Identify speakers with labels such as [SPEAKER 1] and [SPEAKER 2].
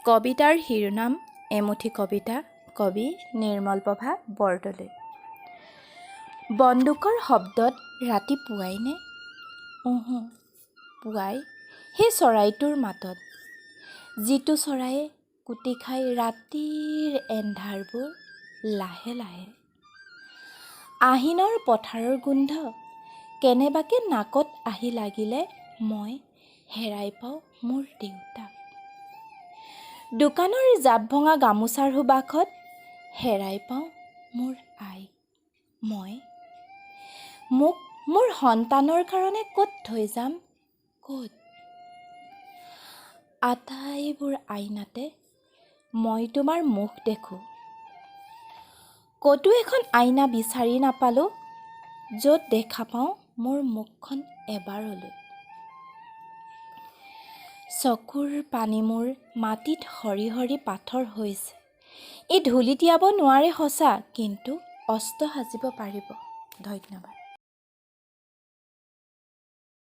[SPEAKER 1] কবিতাৰ শিৰোনাম এমুঠি কবিতা, কবি নিৰ্মলপ্ৰভা বৰদলৈ। বন্দুকৰ শব্দত ৰাতি পুৱাইনে? পুৱাই সেই চৰাইটোৰ মাতত, যিটো চৰায়ে কুটি খাই ৰাতিৰ এন্ধাৰবোৰ লাহে লাহে। আহিনৰ পথাৰৰ গোন্ধ কেনেবাকে নাকত আহি লাগিলে মই হেৰাই পাওঁ মোৰ দেউতাক। দোকানৰ জাপ ভঙা গামোচাৰ সুবাসত হেৰাই পাওঁ মোৰ আইক। মোক মোৰ সন্তানৰ কাৰণে ক'ত থৈ যাম, ক'ত? আটাইবোৰ আইনাতে মই তোমাৰ মুখ দেখোঁ। ক'তো এখন আইনা বিচাৰি নাপালোঁ য'ত দেখা পাওঁ মোৰ মুখখন এবাৰলৈ। চকুৰ পানী মোৰ মাটিত সৰি সৰি পাথৰ হৈছে। ই ধূলি তিয়াব নোৱাৰে সঁচা, কিন্তু অস্ত্ৰ সাজিব পাৰিব। ধন্যবাদ।